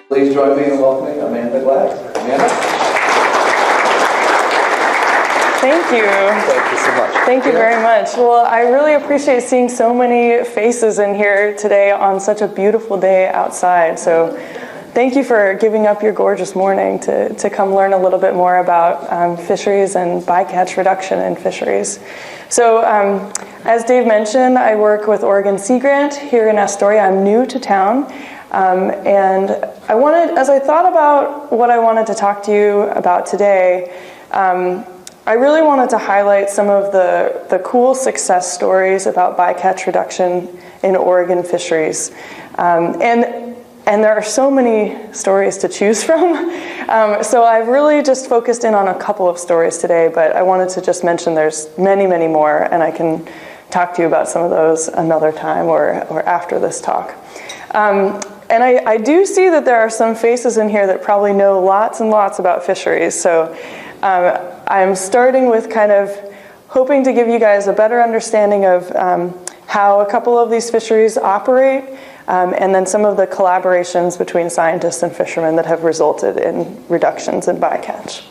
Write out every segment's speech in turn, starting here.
Please join me in welcoming Amanda Gladics. Amanda? Thank you. Thank you so much. Thank you very much. Well, I really appreciate seeing so many faces in here today on such a beautiful day outside. So thank you for giving up your gorgeous morning to come learn a little bit more about fisheries and bycatch reduction in fisheries. So as Dave mentioned, I work with Oregon Sea Grant here in Astoria. I'm new to town. And as I thought about what I wanted to talk to you about today, I really wanted to highlight some of the cool success stories about bycatch reduction in Oregon fisheries. And there are so many stories to choose from. So I've really just focused in on a couple of stories today, but I wanted to just mention there's many, many more, and I can talk to you about some of those another time or after this talk. And I do see that there are some faces in here that probably know lots and lots about fisheries. So I'm starting with kind of hoping to give you guys a better understanding of how a couple of these fisheries operate, and then some of the collaborations between scientists and fishermen that have resulted in reductions in bycatch.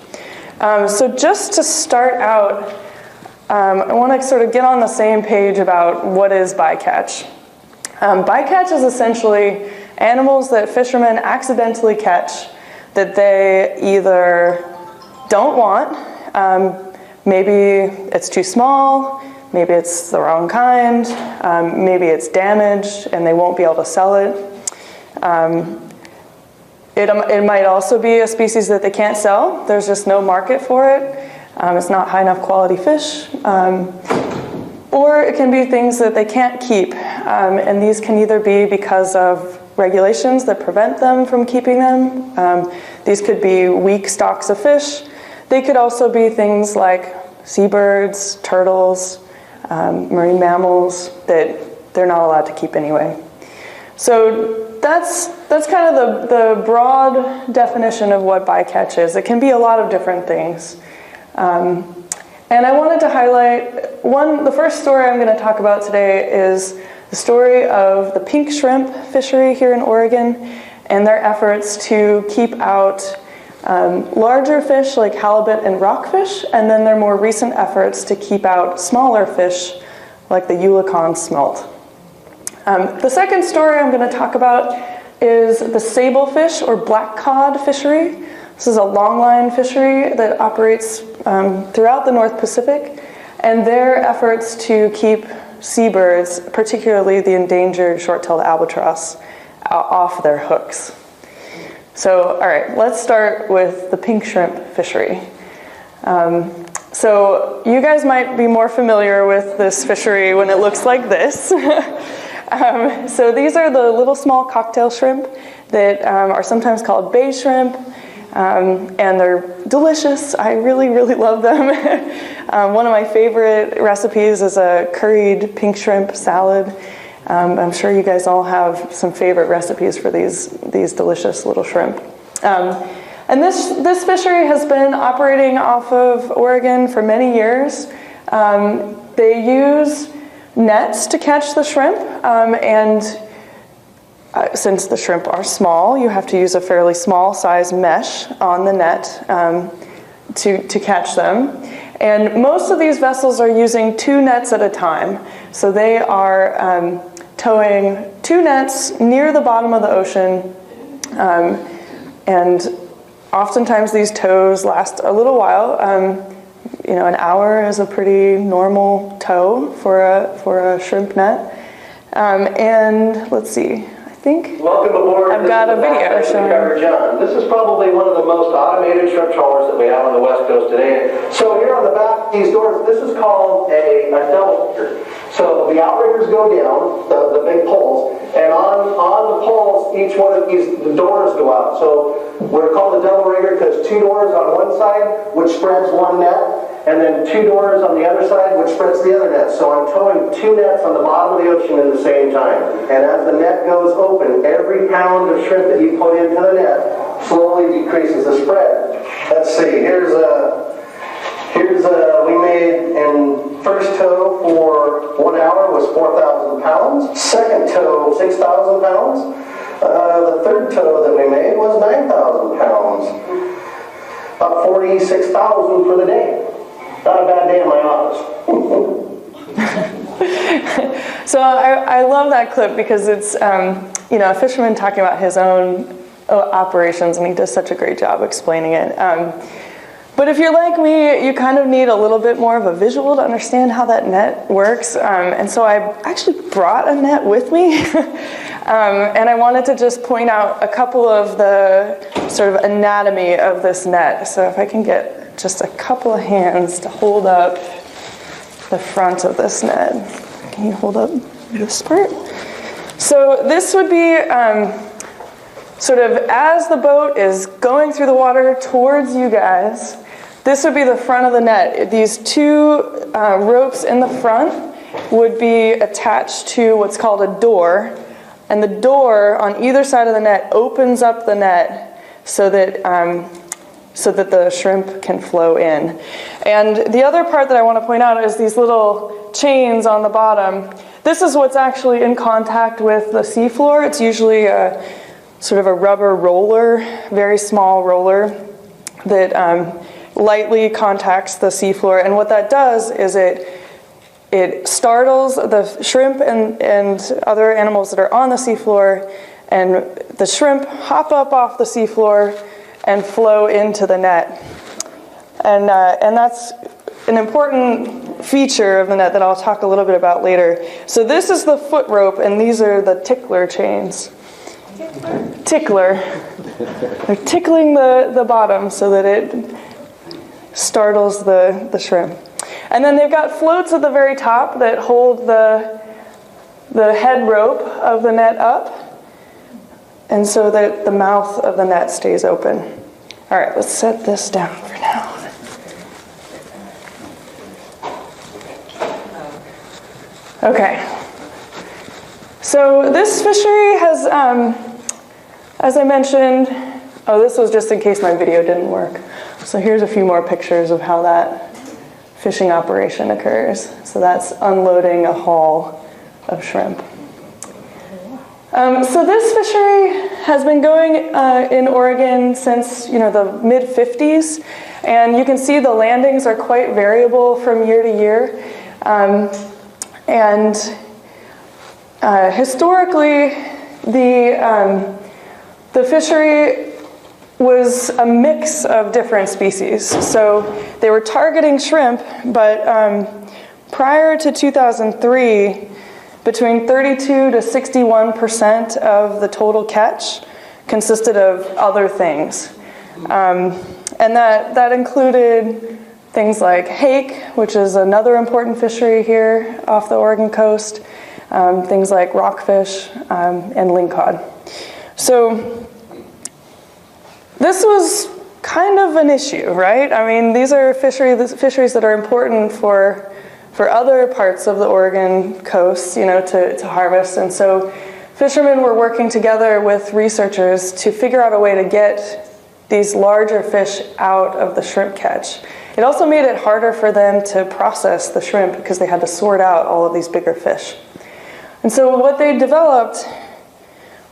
So just to start out, I want to sort of get on the same page about what is bycatch. Bycatch is essentially animals that fishermen accidentally catch that they either don't want, maybe it's too small, maybe it's the wrong kind, maybe it's damaged and they won't be able to sell it. It might also be a species that they can't sell. There's just no market for it. It's not high enough quality fish. Or it can be things that they can't keep. And these can either be because of regulations that prevent them from keeping them. These could be weak stocks of fish. They could also be things like seabirds, turtles, marine mammals that they're not allowed to keep anyway. So that's kind of the broad definition of what bycatch is. It can be a lot of different things. And I wanted to highlight the first story I'm going to talk about today is the story of the pink shrimp fishery here in Oregon and their efforts to keep out larger fish like halibut and rockfish, and then their more recent efforts to keep out smaller fish like the Eulecon Smelt. The second story I'm going to talk about is the Sablefish or black cod fishery. This is a longline fishery that operates throughout the North Pacific, and their efforts to keep seabirds, particularly the endangered short-tailed albatross, off their hooks. So, all right, let's start with the pink shrimp fishery. So you guys might be more familiar with this fishery when it looks like this. So these are the little small cocktail shrimp that are sometimes called bay shrimp, and they're delicious. I really, really love them. One of my favorite recipes is a curried pink shrimp salad. I'm sure you guys all have some favorite recipes for these delicious little shrimp. And this fishery has been operating off of Oregon for many years. They use nets to catch the shrimp, and since the shrimp are small, you have to use a fairly small size mesh on the net to catch them. And most of these vessels are using 2 nets at a time. So they are towing 2 nets near the bottom of the ocean, and oftentimes these tows last a little while. An hour is a pretty normal tow for a shrimp net. And let's see. Welcome aboard. I've got a video showing. John. This is probably one of the most automated shrimp trawlers that we have on the West Coast today. So here on the back of these doors, this is called a double rigger. So the outriggers go down, the big poles, and on the poles, each one of these the doors go out. So we're called a double rigger because 2 doors on one side, which spreads 1 net, and then 2 doors on the other side, which spreads the other net. So I'm towing 2 nets on the bottom of the ocean at the same time. And as the net goes open, every pound of shrimp that you put into the net slowly decreases the spread. Let's see, we made in first tow for 1 hour was 4,000 pounds. Second tow, 6,000 pounds. The third tow that we made was 9,000 pounds. About 46,000 for the day. Not a bad day in my office. So I love that clip because it's you know, a fisherman talking about his own operations, and he does such a great job explaining it. But if you're like me, you kind of need a little bit more of a visual to understand how that net works. And so I actually brought a net with me. And I wanted to just point out a couple of the sort of anatomy of this net. So if I can get just a couple of hands to hold up the front of this net. Can you hold up this part? So this would be sort of as the boat is going through the water towards you guys, this would be the front of the net. These two ropes in the front would be attached to what's called a door, and the door on either side of the net opens up the net so that the shrimp can flow in. And the other part that I want to point out is these little chains on the bottom. This is what's actually in contact with the seafloor. It's usually a sort of a rubber roller, very small roller that lightly contacts the seafloor. And what that does is it startles the shrimp and other animals that are on the seafloor, and the shrimp hop up off the seafloor and flow into the net. And that's an important feature of the net that I'll talk a little bit about later. So this is the foot rope, and these are the tickler chains. Tickler. They're tickling the bottom so that it startles the shrimp. And then they've got floats at the very top that hold the head rope of the net up, and so that the mouth of the net stays open. All right, let's set this down for now. Okay. So this fishery has, as I mentioned, this was just in case my video didn't work. So here's a few more pictures of how that fishing operation occurs. So that's unloading a haul of shrimp. So this fishery has been going in Oregon since the mid-50s, and you can see the landings are quite variable from year to year. Historically, the fishery was a mix of different species. So they were targeting shrimp, but prior to 2003, between 32 to 61% of the total catch consisted of other things. And that included things like hake, which is another important fishery here off the Oregon coast, things like rockfish and lingcod. So this was kind of an issue, right? I mean, these are fisheries that are important for other parts of the Oregon coast, to harvest. And so fishermen were working together with researchers to figure out a way to get these larger fish out of the shrimp catch. It also made it harder for them to process the shrimp because they had to sort out all of these bigger fish. And so what they developed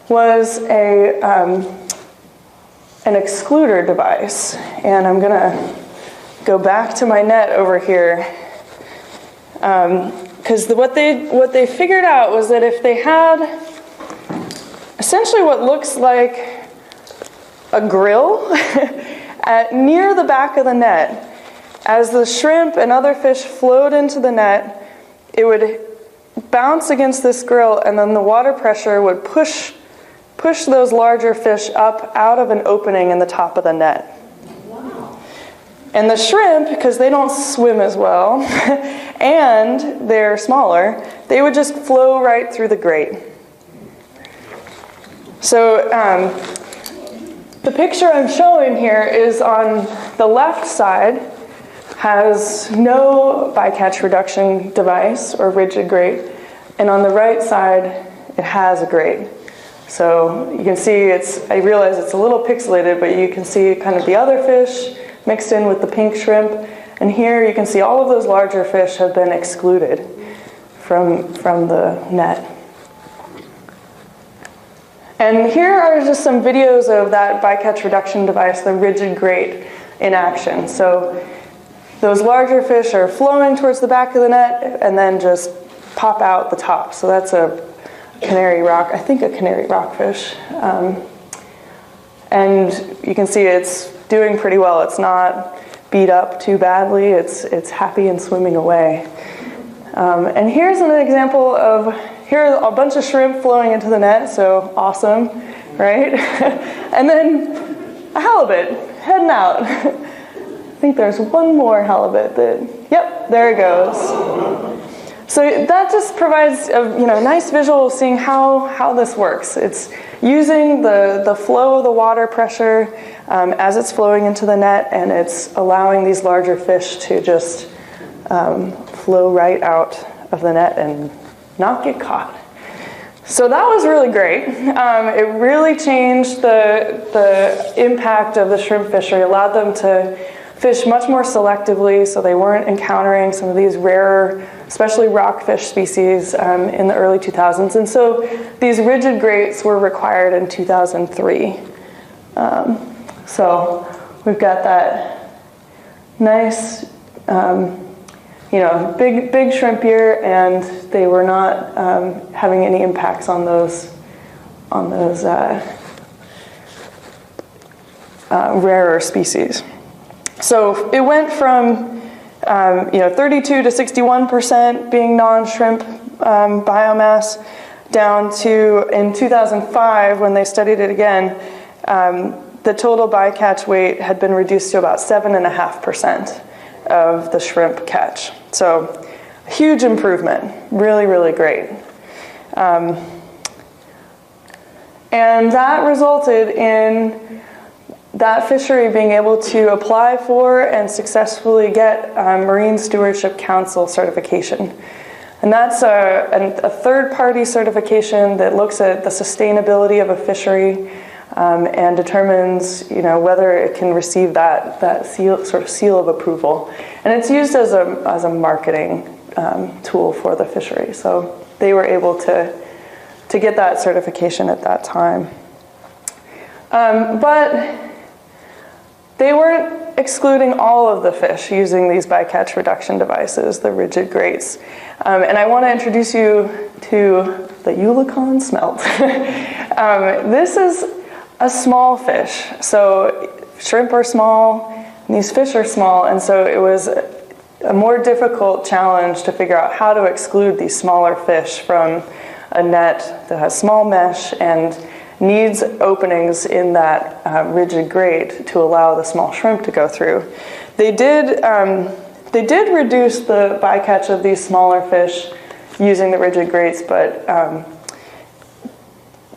was an excluder device. And I'm gonna go back to my net over here. Because what they figured out was that if they had essentially what looks like a grill near the back of the net, as the shrimp and other fish flowed into the net, it would bounce against this grill, and then the water pressure would push those larger fish up out of an opening in the top of the net. And the shrimp, because they don't swim as well, and they're smaller, they would just flow right through the grate. So the picture I'm showing here is on the left side, has no bycatch reduction device or rigid grate, and on the right side, it has a grate. So you can see I realize it's a little pixelated, but you can see kind of the other fish mixed in with the pink shrimp. And here you can see all of those larger fish have been excluded from the net. And here are just some videos of that bycatch reduction device, the rigid grate, in action. So those larger fish are flowing towards the back of the net and then just pop out the top. So that's a canary rock, I think a canary rockfish. And you can see it's doing pretty well. It's not beat up too badly. It's happy and swimming away. And here's an example of, here are a bunch of shrimp flowing into the net, so awesome, right? And then a halibut heading out. I think there's one more halibut that, yep, there it goes. So that just provides a nice visual of seeing how this works. It's using the flow of the water pressure as it's flowing into the net, and it's allowing these larger fish to just flow right out of the net and not get caught. So that was really great. It really changed the impact of the shrimp fishery, allowed them to fish much more selectively, so they weren't encountering some of these rarer, especially rockfish species in the early 2000s. And so these rigid grates were required in 2003. So we've got that nice, big shrimp year, and they were not having any impacts on those rarer species. So it went from 32 to 61% being non-shrimp biomass, down to, in 2005, when they studied it again, the total bycatch weight had been reduced to about 7.5% of the shrimp catch. So huge improvement, really, really great. And that resulted in that fishery being able to apply for and successfully get Marine Stewardship Council certification. And that's a third-party certification that looks at the sustainability of a fishery and determines, whether it can receive that seal of approval. And it's used as a marketing tool for the fishery. So they were able to get that certification at that time. But they weren't excluding all of the fish using these bycatch reduction devices, the rigid grates. And I want to introduce you to the Eulecon Smelt. This is a small fish. So shrimp are small, and these fish are small, and so it was a more difficult challenge to figure out how to exclude these smaller fish from a net that has small mesh and needs openings in that rigid grate to allow the small shrimp to go through. They did reduce the bycatch of these smaller fish using the rigid grates, but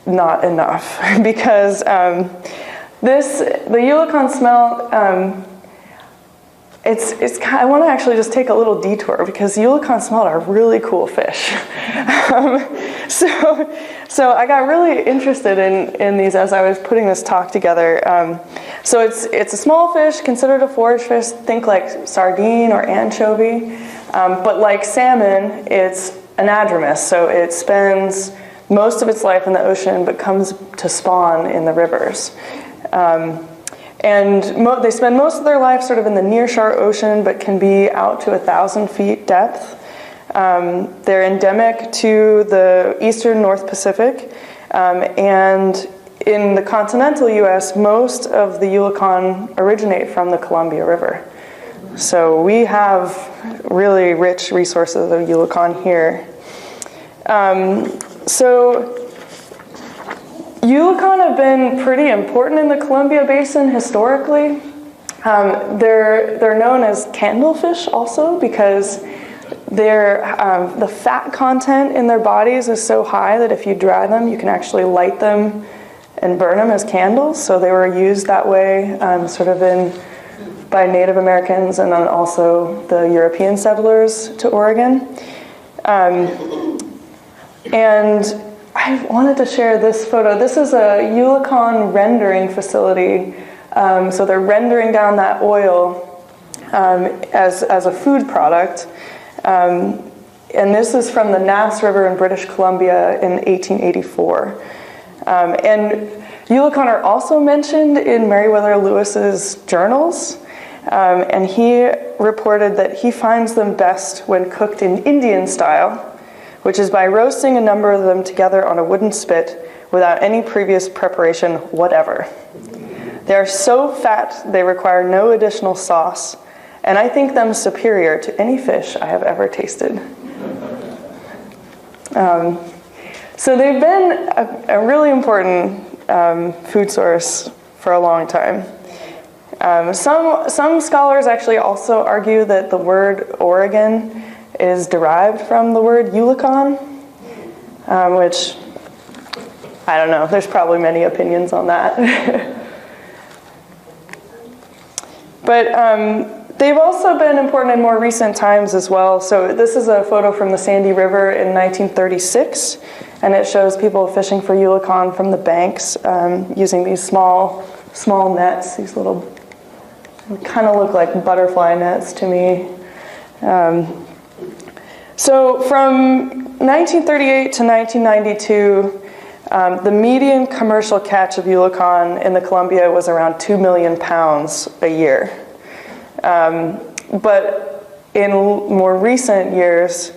not enough, because the Eulecon Smelt, I want to actually just take a little detour, because Eulecon Smelt are really cool fish. So I got really interested in these as I was putting this talk together. So it's a small fish, considered a forage fish. Think like sardine or anchovy. But like salmon, it's anadromous. So it spends most of its life in the ocean, but comes to spawn in the rivers. And they spend most of their life sort of in the nearshore ocean, but can be out to 1,000 feet depth. They're endemic to the eastern North Pacific, and in the continental U.S., most of the Eulecon originate from the Columbia River. So we have really rich resources of Eulecon here. So Eulecon have been pretty important in the Columbia Basin historically. They're known as candlefish also, because the fat content in their bodies is so high that if you dry them, you can actually light them and burn them as candles. So they were used that way by Native Americans and then also the European settlers to Oregon. And I wanted to share this photo. This is a Eulecon rendering facility. So they're rendering down that oil as a food product. And this is from the Nass River in British Columbia in 1884. And Eulecon are also mentioned in Meriwether Lewis's journals, and he reported that he finds them best when cooked in Indian style, which is by roasting a number of them together on a wooden spit without any previous preparation whatever. They are so fat they require no additional sauce, and I think them superior to any fish I have ever tasted. So they've been a really important food source for a long time. Some scholars actually also argue that the word Oregon is derived from the word Eulecon, which, I don't know, there's probably many opinions on that. But they've also been important in more recent times as well. So this is a photo from the Sandy River in 1936, and it shows people fishing for Eulecon from the banks using these small nets. These little, kind of look like butterfly nets to me. So from 1938 to 1992, the median commercial catch of Eulecon in the Columbia was around 2 million pounds a year. But in more recent years,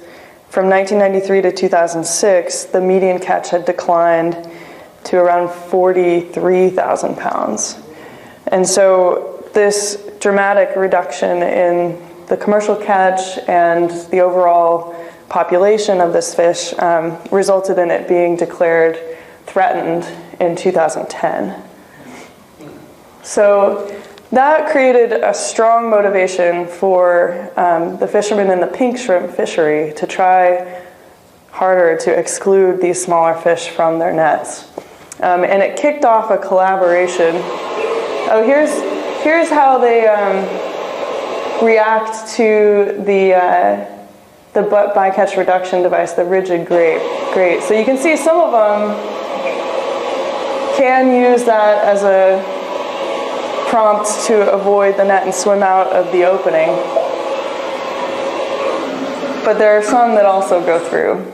from 1993 to 2006, the median catch had declined to around 43,000 pounds. And so this dramatic reduction in the commercial catch and the overall population of this fish resulted in it being declared threatened in 2010. So that created a strong motivation for the fishermen in the pink shrimp fishery to try harder to exclude these smaller fish from their nets. And it kicked off a collaboration. Oh, here's how they react to the bycatch reduction device, the rigid grate. So you can see some of them can use that as a prompt to avoid the net and swim out of the opening. But there are some that also go through.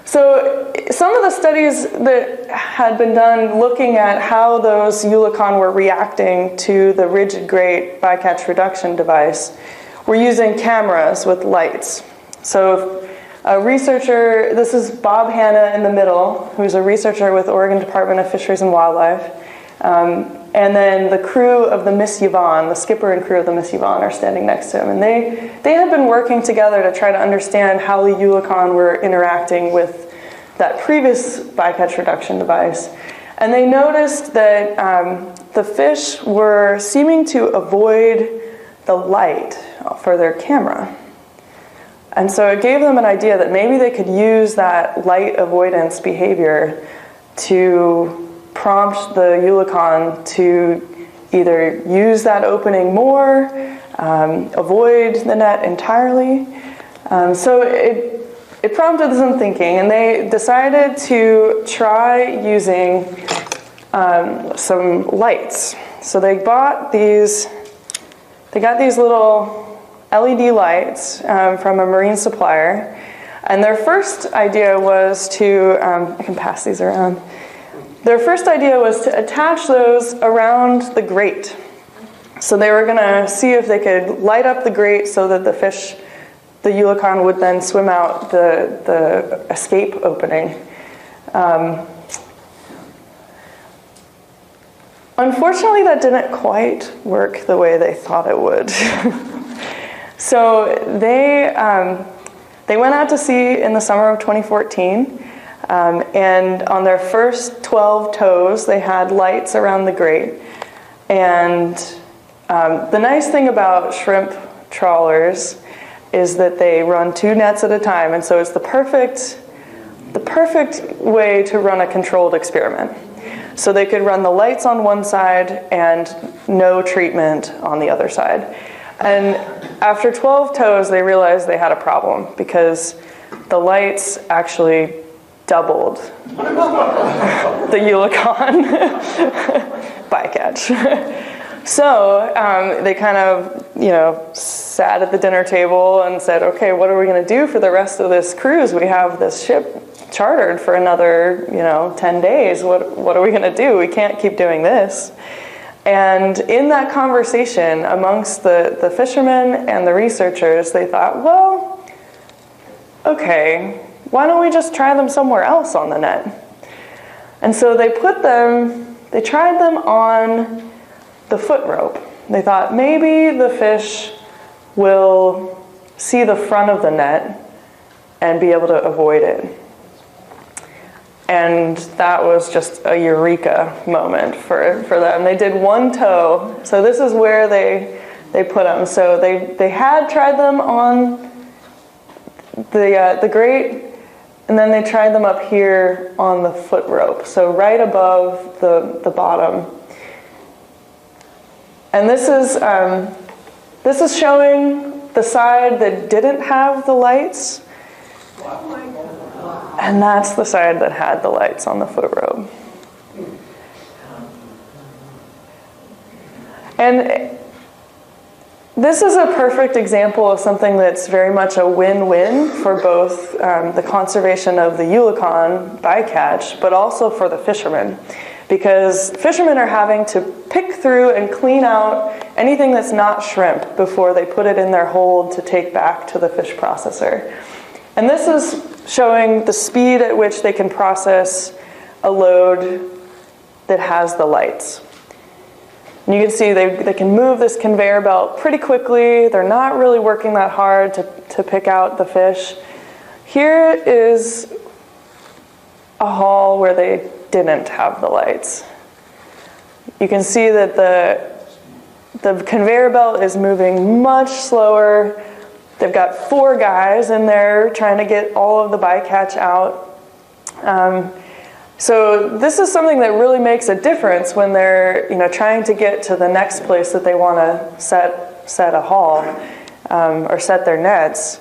So some of the studies that had been done looking at how those Eulecon were reacting to the rigid grate bycatch reduction device were using cameras with lights. So a researcher, this is Bob Hanna in the middle, who's a researcher with Oregon Department of Fisheries and Wildlife. And then the crew of the Miss Yvonne, the skipper and crew of the Miss Yvonne are standing next to him. And they had been working together to try to understand how the Eulecon were interacting with that previous bycatch reduction device. And they noticed that the fish were seeming to avoid the light for their camera. And so it gave them an idea that maybe they could use that light avoidance behavior to prompt the Eulecon to either use that opening more, avoid the net entirely. So it prompted some thinking, and they decided to try using some lights. So they got these little LED lights from a marine supplier, and their first idea was to, I can pass these around. Their first idea was to attach those around the grate. So they were going to see if they could light up the grate so that the fish, the Eulecon, would then swim out the escape opening. Unfortunately, that didn't quite work the way they thought it would. So they went out to sea in the summer of 2014. And on their first 12 tows, they had lights around the grate. And the nice thing about shrimp trawlers is that they run 2 nets at a time, and so it's the perfect way to run a controlled experiment. So they could run the lights on one side and no treatment on the other side. And after 12 tows, they realized they had a problem because the lights actually doubled the Eulecon bycatch. So they kind of, sat at the dinner table and said, okay, what are we going to do for the rest of this cruise? We have this ship chartered for another, 10 days. What are we going to do? We can't keep doing this. And in that conversation amongst the fishermen and the researchers, they thought, well, okay, why don't we just try them somewhere else on the net? And so they tried them on the foot rope. They thought maybe the fish will see the front of the net and be able to avoid it. And that was just a eureka moment for them. They did one toe. So this is where they put them. So they had tried them on the grate, and then they tried them up here on the foot rope. So right above the bottom. And this is showing the side that didn't have the lights. And that's the side that had the lights on the foot rope. And this is a perfect example of something that's very much a win-win for both the conservation of the Eulecon bycatch, but also for the fishermen. Because fishermen are having to pick through and clean out anything that's not shrimp before they put it in their hold to take back to the fish processor. And this is showing the speed at which they can process a load that has the lights. And you can see they can move this conveyor belt pretty quickly. They're not really working that hard to pick out the fish. Here is a haul where they didn't have the lights. You can see that the conveyor belt is moving much slower. They've got 4 guys in there trying to get all of the bycatch out. So this is something that really makes a difference when they're trying to get to the next place that they want to set a haul or set their nets.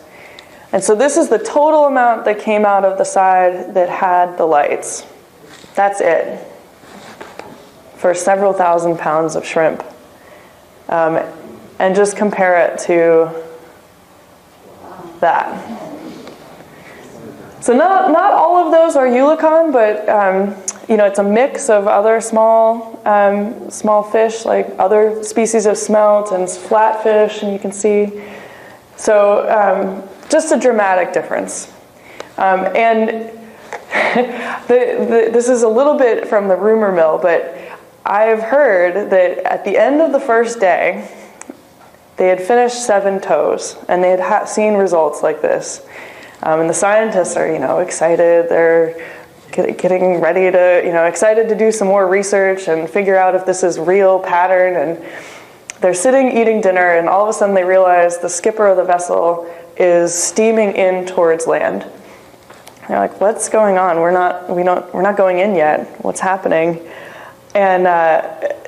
And so this is the total amount that came out of the side that had the lights. That's it for several thousand pounds of shrimp. And just compare it to that. So not all of those are Eulecon, but it's a mix of other small fish, like other species of smelt and flatfish, and you can see. So just a dramatic difference. And this is a little bit from the rumor mill, but I've heard that at the end of the first day, they had finished 7 toes, and they had seen results like this. And the scientists are, excited. They're getting ready to, excited to do some more research and figure out if this is real pattern. And they're sitting eating dinner, and all of a sudden they realize the skipper of the vessel is steaming in towards land. They're like, "What's going on? We're not going in yet. What's happening?" And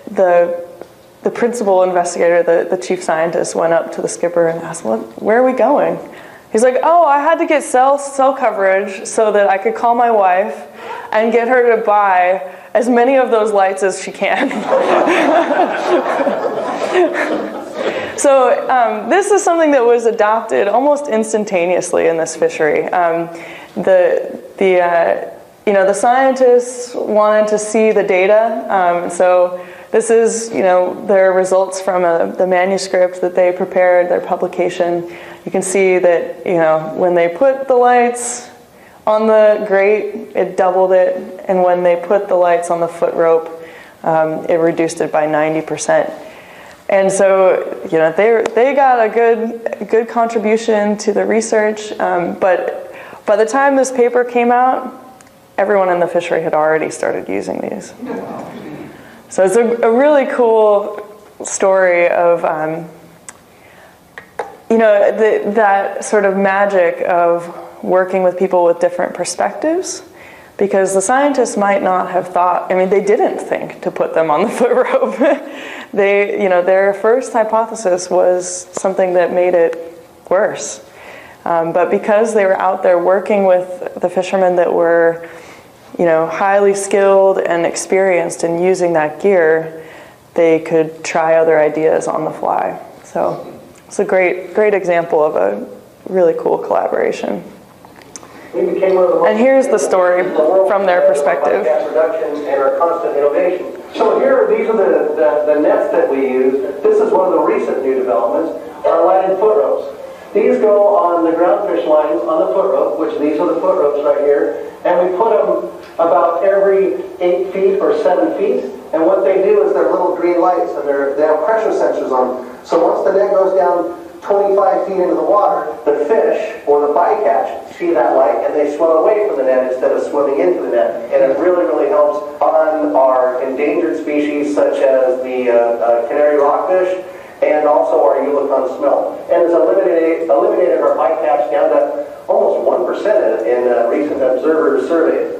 the principal investigator, the chief scientist, went up to the skipper and asked, "Where are we going?" He's like, "Oh, I had to get cell coverage so that I could call my wife and get her to buy as many of those lights as she can." So this is something that was adopted almost instantaneously in this fishery. The scientists wanted to see the data, so this is their results from the manuscript that they prepared, their publication. You can see that when they put the lights on the grate, it doubled it, and when they put the lights on the foot rope, it reduced it by 90%. And so they got a good contribution to the research, but by the time this paper came out, everyone in the fishery had already started using these. So it's a really cool story of that sort of magic of working with people with different perspectives, because the scientists might not have thought, they didn't think to put them on the foot rope. Their first hypothesis was something that made it worse. But because they were out there working with the fishermen that were, highly skilled and experienced in using that gear, they could try other ideas on the fly. So it's a great example of a really cool collaboration. We became one of the most And here's the story from their perspective. bycatch reduction and our constant innovation. So these are the nets that we use. This is one of the recent new developments, our lighted foot ropes. These go on the groundfish lines on the foot rope, which these are the foot ropes right here, and we put them about every 8 feet or 7 feet. And what they do is they're little green lights, and they have pressure sensors on them. So once the net goes down 25 feet into the water, the fish or the bycatch see that light and they swim away from the net instead of swimming into the net. And it really, really helps on our endangered species such as the canary rockfish and also our Eulecon Smelt. And it's eliminated our bycatch down to almost 1% in recent observer surveys.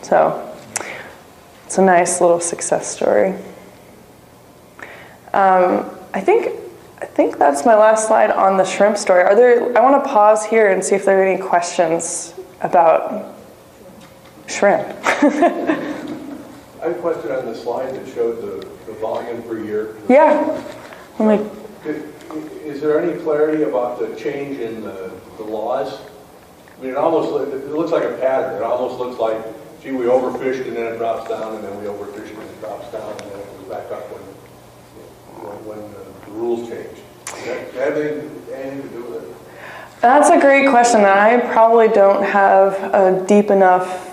So it's a nice little success story. I think that's my last slide on the shrimp story. I want to pause here and see if there are any questions about shrimp. I have a question on the slide that showed the volume per year. Yeah. Is there any clarity about the change in the laws? I mean, it looks like a pattern. It almost looks like, gee, we overfished and then it drops down, and then we overfished and it drops down, and then it goes back up when the rules change. Does that have anything to do with it? That's a great question, and I probably don't have a deep enough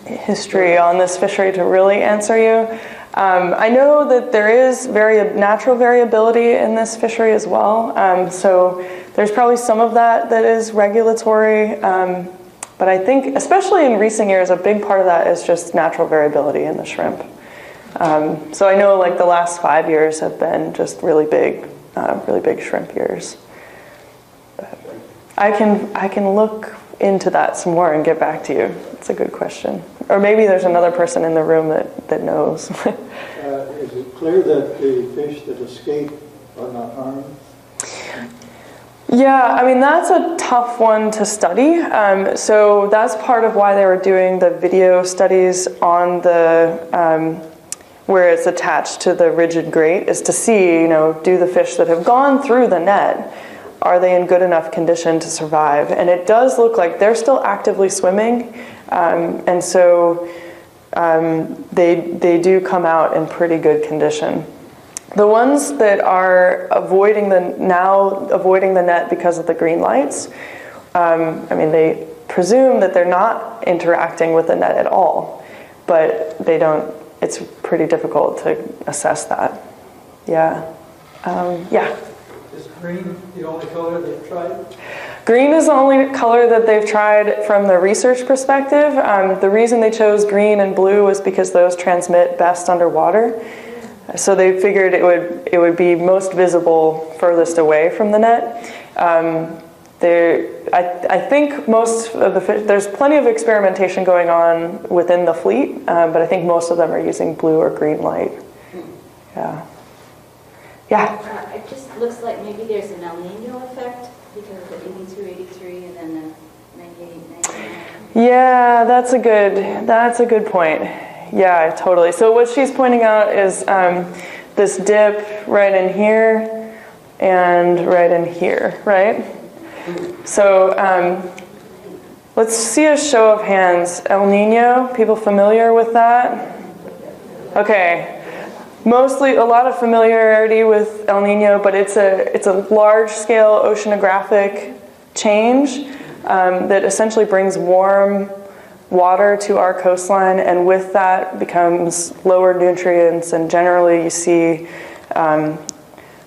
history on this fishery to really answer you. I know that there is natural variability in this fishery as well, so there's probably some of that is regulatory, but I think, especially in recent years, a big part of that is just natural variability in the shrimp. So I know like the last 5 years have been just really big shrimp years. But I can look into that some more and get back to you. It's a good question. Or maybe there's another person in the room that knows. Is it clear that the fish that escape are not harmed? Yeah, I mean, that's a tough one to study. So that's part of why they were doing the video studies on the, where it's attached to the rigid grate, is to see, do the fish that have gone through the net, are they in good enough condition to survive? And it does look like they're still actively swimming, and so they do come out in pretty good condition. The ones that are avoiding the net because of the green lights, they presume that they're not interacting with the net at all, but they don't. It's pretty difficult to assess that. Yeah. Yeah. Is green the only color they've tried? Green is the only color that they've tried from the research perspective. The reason they chose green and blue was because those transmit best underwater. So they figured it would be most visible furthest away from the net. I think most of the fish, there's plenty of experimentation going on within the fleet, but I think most of them are using blue or green light. Yeah. Yeah. It just looks like maybe there's an El Nino effect because of the 82, 83, and then the 98, 99. Yeah, that's a good point. Yeah, totally. So what she's pointing out is this dip right in here and right in here, right? So let's see a show of hands. El Nino, people familiar with that? Okay. Mostly a lot of familiarity with El Nino, but it's a large-scale oceanographic change that essentially brings warm water to our coastline, and with that becomes lower nutrients, and generally you see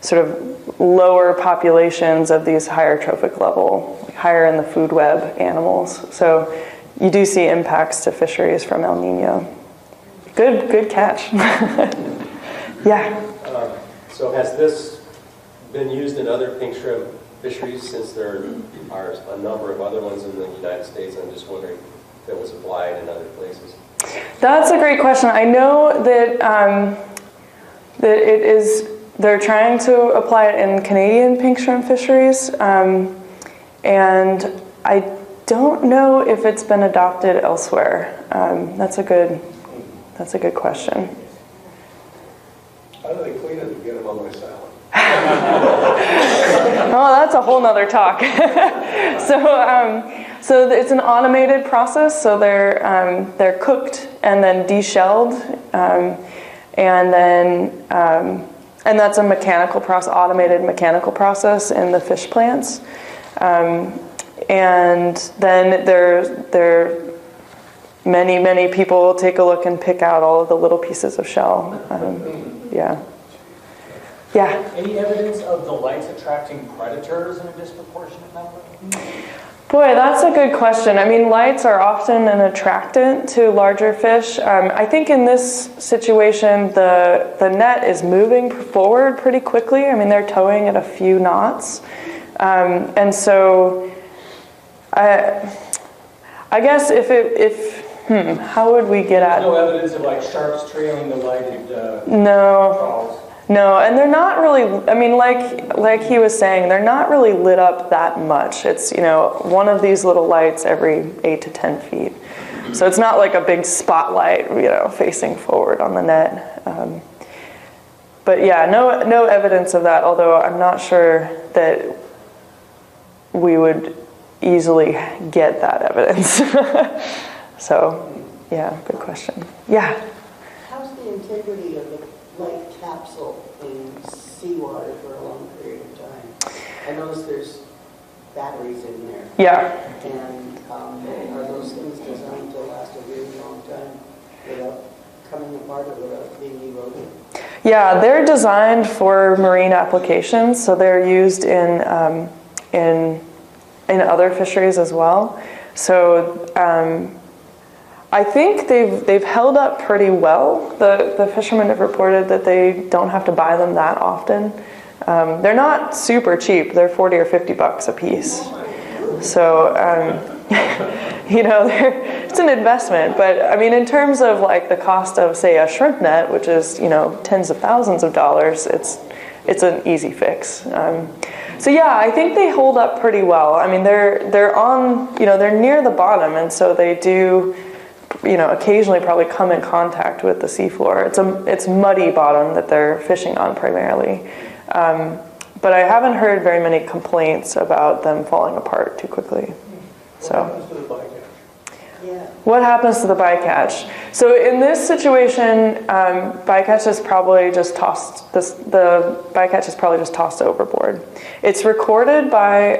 sort of lower populations of these higher trophic level, higher in the food web animals. So you do see impacts to fisheries from El Nino. Good catch. Yeah. So has this been used in other pink shrimp fisheries, since there are a number of other ones in the United States? I'm just wondering if it was applied in other places. That's a great question. I know that they're trying to apply it in Canadian pink shrimp fisheries, and I don't know if it's been adopted elsewhere. That's a good question. How do they clean it to get them on my salad? Oh, that's a whole nother talk. So it's an automated process. So they're cooked and then deshelled, and that's a mechanical process, automated mechanical process in the fish plants. And then many people take a look and pick out all of the little pieces of shell. Yeah. Any evidence of the lights attracting predators in a disproportionate number? Boy, that's a good question. I mean, lights are often an attractant to larger fish. I think in this situation, the net is moving forward pretty quickly. I mean, they're towing at a few knots. And so I guess how would we get at? There's no evidence of like sharks trailing the lighted trawls. No, and they're not really, I mean, like he was saying, they're not really lit up that much. It's, one of these little lights every 8 to 10 feet. So it's not like a big spotlight, facing forward on the net. But yeah, no evidence of that, although I'm not sure that we would easily get that evidence. So, yeah, good question. Yeah? How's the integrity of the light capsule in seawater for a long period of time? I notice there's batteries in there. Yeah. And are those things designed to last a really long time without coming apart or without being eroded? Yeah, they're designed for marine applications, so they're used in other fisheries as well. So I think they've held up pretty well. The fishermen have reported that they don't have to buy them that often. They're not super cheap. They're $40 or $50 a piece. So it's an investment. But I mean, in terms of like the cost of, say, a shrimp net, which is tens of thousands of dollars, it's an easy fix. So yeah, I think they hold up pretty well. I mean, they're on, they're near the bottom, and so they do, occasionally probably come in contact with the seafloor. It's muddy bottom that they're fishing on primarily. But I haven't heard very many complaints about them falling apart too quickly. So. What happens to the bycatch? So in this situation, bycatch is probably just tossed. The bycatch is probably just tossed overboard. It's recorded by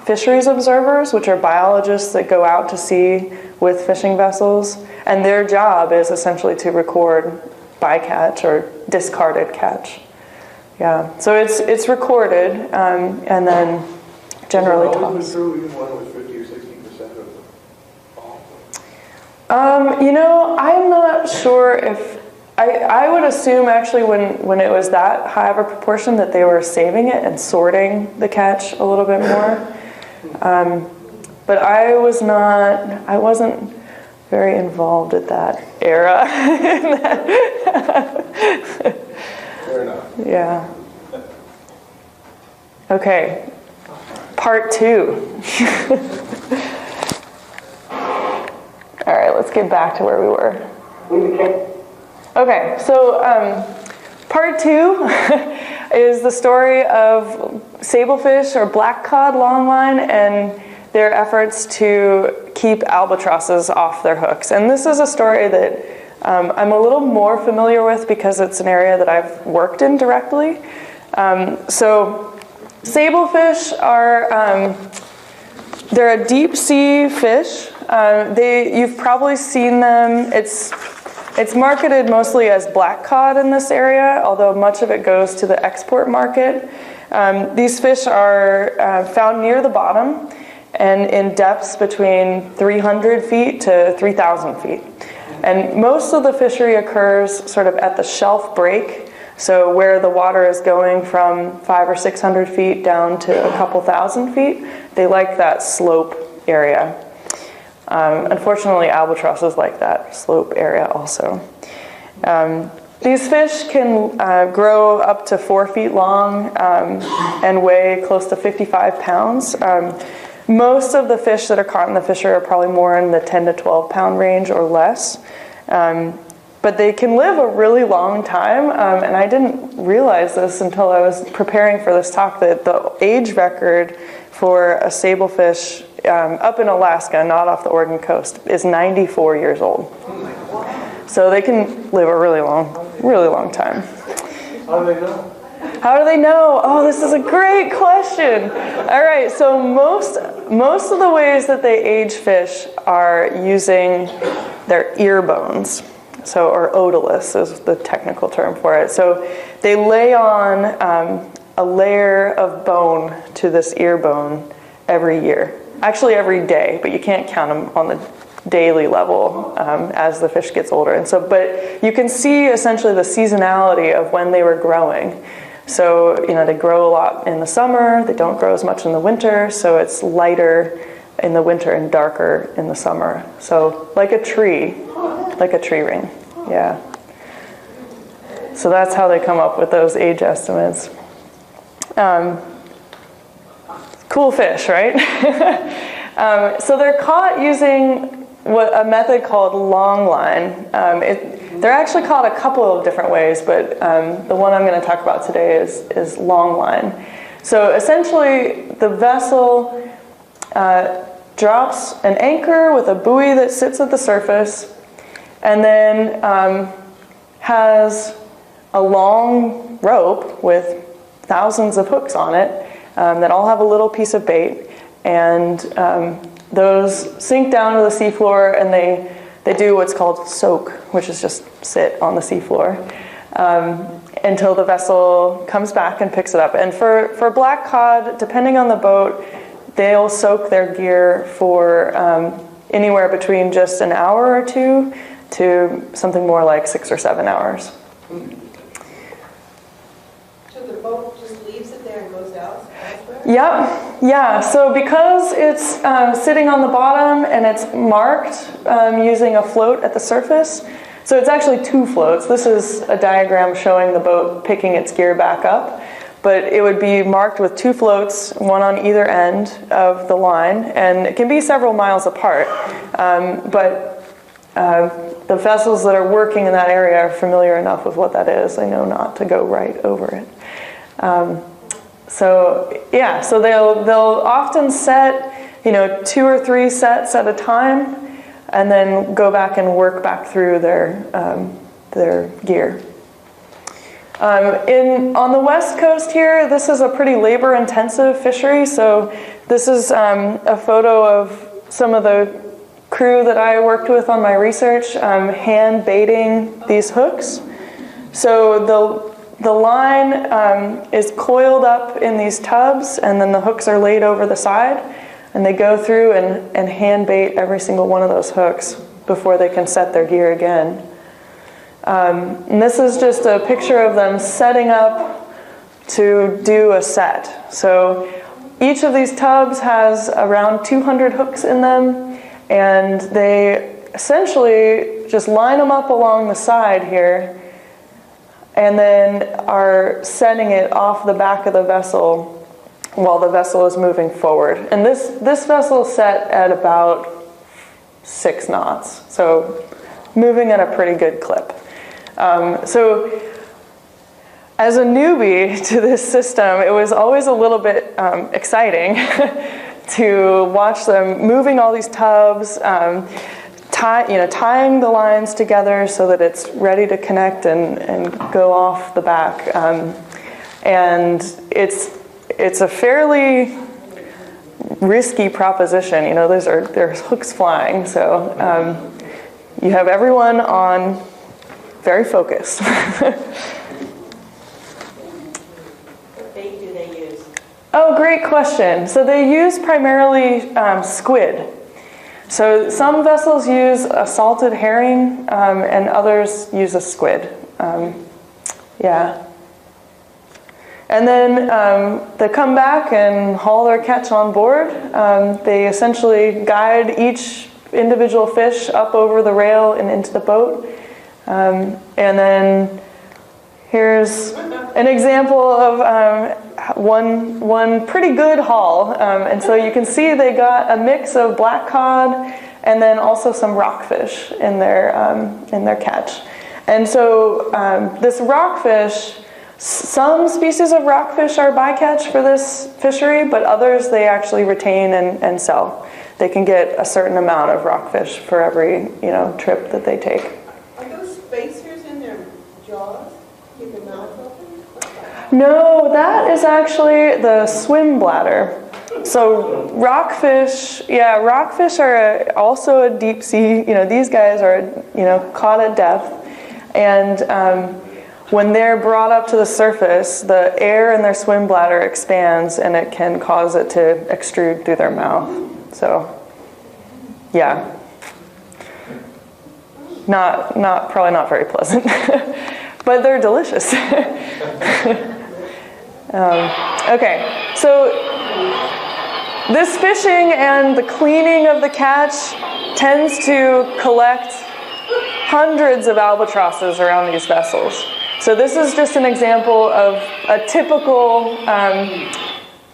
fisheries observers, which are biologists that go out to sea with fishing vessels, and their job is essentially to record bycatch or discarded catch. Yeah. So it's recorded and then generally tossed. I'm not sure if I would assume actually when it was that high of a proportion that they were saving it and sorting the catch a little bit more. But I wasn't very involved at that era. Fair enough. Yeah. Okay. Part 2. All right, let's get back to where we were. Okay, so part 2 is the story of sablefish or black cod longline and their efforts to keep albatrosses off their hooks. And this is a story that I'm a little more familiar with because it's an area that I've worked in directly. So sablefish are, they're a deep sea fish. You've probably seen them. It's marketed mostly as black cod in this area, although much of it goes to the export market. These fish are found near the bottom and in depths between 300 feet to 3,000 feet. And most of the fishery occurs sort of at the shelf break, so where the water is going from 500 or 600 feet down to a couple thousand feet. They like that slope area. Unfortunately, albatrosses like that slope area also. These fish can grow up to 4 feet long and weigh close to 55 pounds. Most of the fish that are caught in the fishery are probably more in the 10 to 12 pound range or less. But they can live a really long time, and I didn't realize this until I was preparing for this talk, that the age record for a sablefish up in Alaska, not off the Oregon coast, is 94 years old. So they can live a really long time. How do they know? How do they know? Oh, this is a great question. All right, so most of the ways that they age fish are using their ear bones. So, or otoliths is the technical term for it. So they lay on a layer of bone to this ear bone every year. Actually every day, but you can't count them on the daily level as the fish gets older. And so, but you can see essentially the seasonality of when they were growing. So, they grow a lot in the summer, they don't grow as much in the winter, so it's lighter in the winter and darker in the summer. So like a tree ring, yeah. So that's how they come up with those age estimates. Cool fish, right? So they're caught using a method called longline. They're actually caught a couple of different ways, but the one I'm going to talk about today is longline. So essentially, the vessel drops an anchor with a buoy that sits at the surface, and then has a long rope with thousands of hooks on it that all have a little piece of bait, and those sink down to the seafloor, and they do what's called soak, which is just sit on the seafloor until the vessel comes back and picks it up. And for black cod, depending on the boat, they'll soak their gear for anywhere between just an hour or two to something more like 6 or 7 hours. So the boat just leaves it there and goes out elsewhere? Yeah. So because it's sitting on the bottom and it's marked using a float at the surface, so it's actually 2 floats. This is a diagram showing the boat picking its gear back up, but it would be marked with 2 floats, one on either end of the line, and it can be several miles apart. But the vessels that are working in that area are familiar enough with what that is. They know not to go right over it. So they'll often set, 2 or 3 sets at a time, and then go back and work back through their gear. On the west coast here, this is a pretty labor-intensive fishery. So this is a photo of some of the crew that I worked with on my research, hand baiting these hooks. So the line is coiled up in these tubs, and then the hooks are laid over the side, and they go through and hand bait every single one of those hooks before they can set their gear again. And this is just a picture of them setting up to do a set. So each of these tubs has around 200 hooks in them, and they essentially just line them up along the side here, and then are setting it off the back of the vessel while the vessel is moving forward. And this vessel is set at about 6 knots, so moving at a pretty good clip. So as a newbie to this system, it was always a little bit exciting to watch them moving all these tubs, tying the lines together so that it's ready to connect and go off the back. And it's a fairly risky proposition. There's hooks flying, so you have everyone on very focused. What bait do they use? Oh, great question. So they use primarily squid. So some vessels use a salted herring, and others use a squid. Yeah. And then they come back and haul their catch on board. They essentially guide each individual fish up over the rail and into the boat. And then here's an example of one pretty good haul. And so you can see they got a mix of black cod and then also some rockfish in their catch. And so this rockfish Some species of rockfish are bycatch for this fishery, but others they actually retain and sell. They can get a certain amount of rockfish for every trip that they take. Are those spacers in their jaws? Keep their mouth open? No, that is actually the swim bladder. So rockfish are also a deep sea, these guys are, caught at depth. And when they're brought up to the surface, the air in their swim bladder expands and it can cause it to extrude through their mouth. So, yeah. Probably not very pleasant, but they're delicious. Okay, so this fishing and the cleaning of the catch tends to collect hundreds of albatrosses around these vessels. So this is just an example of a typical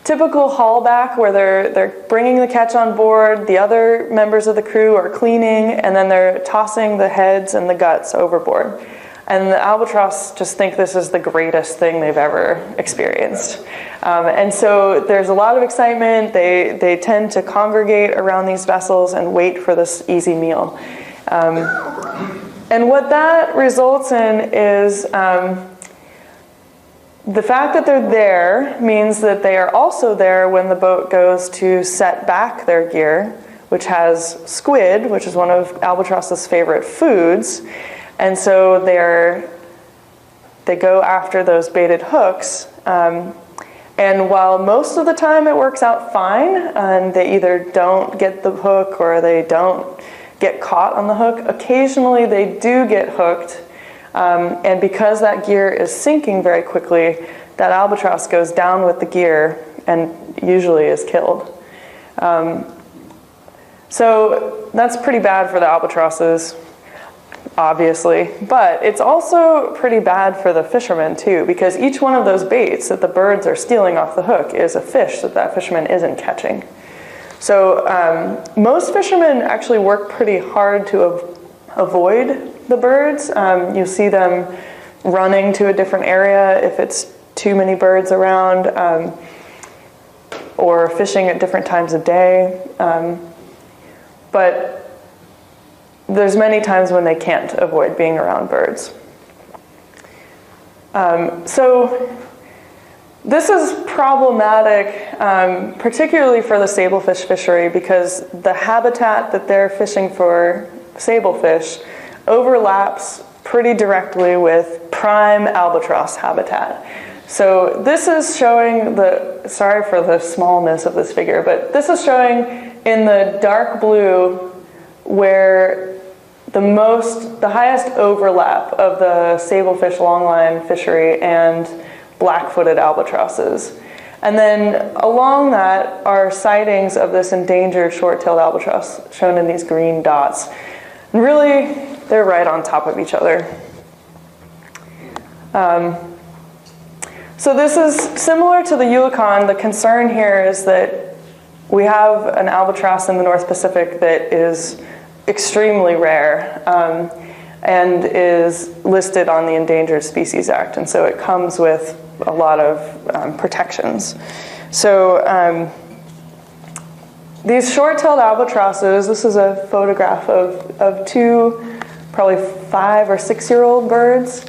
haulback where they're bringing the catch on board, the other members of the crew are cleaning, and then they're tossing the heads and the guts overboard. And the albatross just think this is the greatest thing they've ever experienced. And so there's a lot of excitement. They tend to congregate around these vessels and wait for this easy meal. And what that results in is the fact that they're there means that they are also there when the boat goes to set back their gear, which has squid, which is one of albatross's favorite foods. And so they go after those baited hooks. And while most of the time it works out fine, and they either don't get the hook or they don't get caught on the hook, occasionally they do get hooked. And because that gear is sinking very quickly, that albatross goes down with the gear and usually is killed. So that's pretty bad for the albatrosses, obviously, but it's also pretty bad for the fishermen too, because each one of those baits that the birds are stealing off the hook is a fish that fisherman isn't catching. So most fishermen actually work pretty hard to avoid the birds. You see them running to a different area if it's too many birds around, or fishing at different times of day. But there's many times when they can't avoid being around birds. So this is problematic, particularly for the sablefish fishery, because the habitat that they're fishing for sablefish overlaps pretty directly with prime albatross habitat. So this is showing sorry for the smallness of this figure, but this is showing in the dark blue where the highest overlap of the sablefish longline fishery and black-footed albatrosses. And then along that are sightings of this endangered short-tailed albatross shown in these green dots. And really, they're right on top of each other. So this is similar to the Eulecon. The concern here is that we have an albatross in the North Pacific that is extremely rare and is listed on the Endangered Species Act. And so it comes with a lot of protections. So these short-tailed albatrosses, this is a photograph of two probably 5 or 6-year-old birds.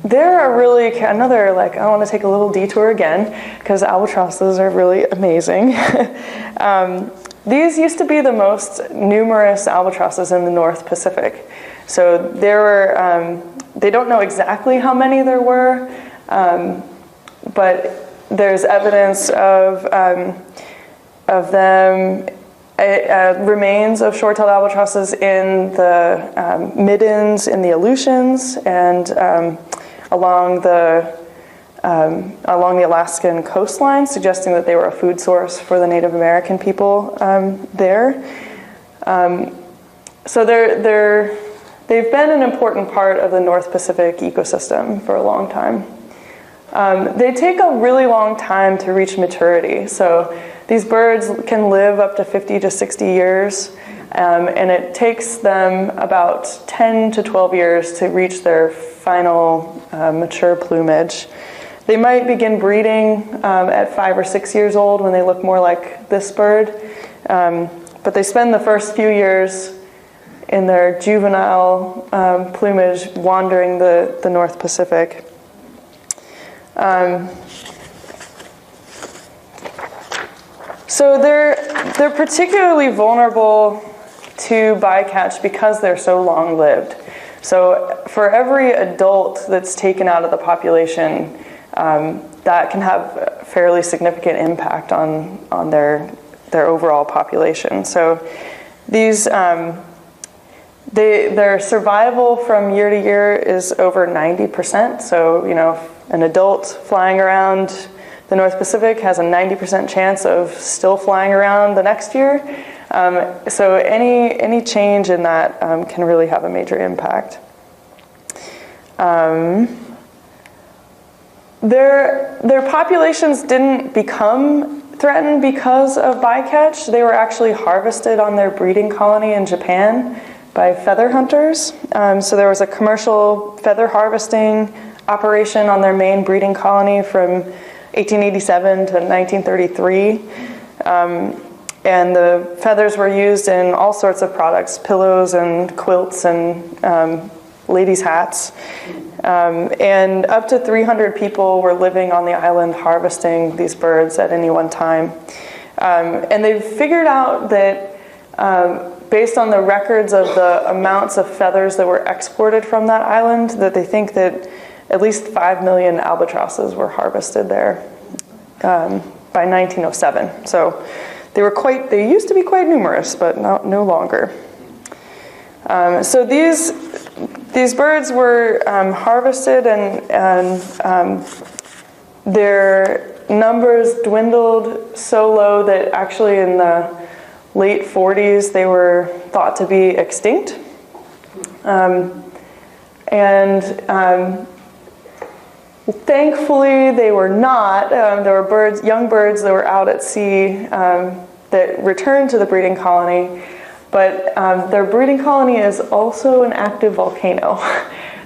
They're a really, I want to take a little detour again, because albatrosses are really amazing. These used to be the most numerous albatrosses in the North Pacific. So there were, they don't know exactly how many there were, but there's evidence of them, remains of short-tailed albatrosses in the middens in the Aleutians and along the Alaskan coastline, suggesting that they were a food source for the Native American people there. So they've been an important part of the North Pacific ecosystem for a long time. They take a really long time to reach maturity. So these birds can live up to 50 to 60 years. And it takes them about 10 to 12 years to reach their final mature plumage. They might begin breeding at 5 or 6 years old when they look more like this bird. But they spend the first few years in their juvenile plumage wandering the North Pacific. So they're particularly vulnerable to bycatch because they're so long-lived. So for every adult that's taken out of the population, that can have a fairly significant impact on their overall population. So these their survival from year to year is over 90%. So, you know, an adult flying around the North Pacific has a 90% chance of still flying around the next year. So any change in that can really have a major impact. Their populations didn't become threatened because of bycatch. They were actually harvested on their breeding colony in Japan by feather hunters. So there was a commercial feather harvesting operation on their main breeding colony from 1887 to 1933. And the feathers were used in all sorts of products, pillows and quilts and ladies' hats. And up to 300 people were living on the island harvesting these birds at any one time. And they figured out that based on the records of the amounts of feathers that were exported from that island, that they think that at least 5 million albatrosses were harvested there by 1907. So they used to be quite numerous, but no longer. So these birds were harvested, and their numbers dwindled so low that actually in the late 40s they were thought to be extinct. Thankfully they were not. There were young birds that were out at sea that returned to the breeding colony. But their breeding colony is also an active volcano.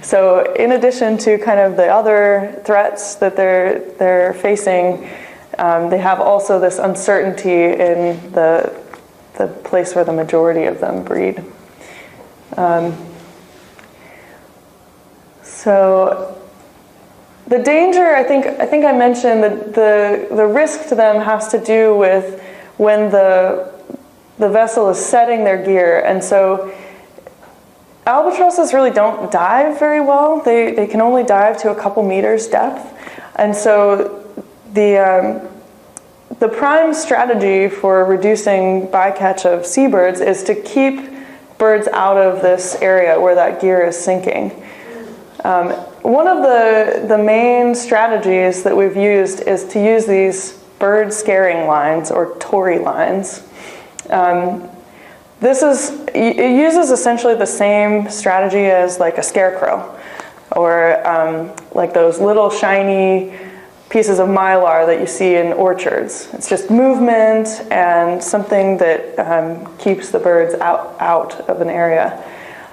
So in addition to kind of the other threats that they're facing, they have also this uncertainty in the place where the majority of them breed. So the danger, I think I mentioned that the risk to them has to do with when the vessel is setting their gear. And so albatrosses really don't dive very well. They can only dive to a couple meters depth. And so the prime strategy for reducing bycatch of seabirds is to keep birds out of this area where that gear is sinking. One of the main strategies that we've used is to use these bird scaring lines, or Tory lines. It uses essentially the same strategy as like a scarecrow, or like those little shiny pieces of mylar that you see in orchards. It's just movement and something that keeps the birds out of an area.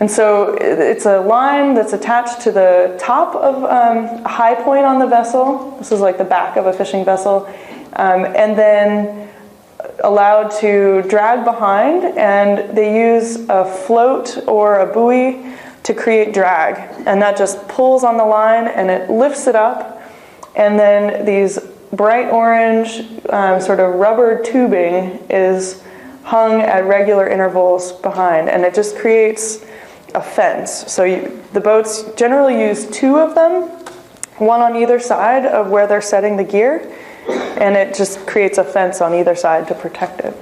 And so it's a line that's attached to the top of a high point on the vessel. This is like the back of a fishing vessel. And then allowed to drag behind, and they use a float or a buoy to create drag. And that just pulls on the line and it lifts it up. And then these bright orange sort of rubber tubing is hung at regular intervals behind, and it just creates a fence. So the boats generally use 2 of them, one on either side of where they're setting the gear, and it just creates a fence on either side to protect it.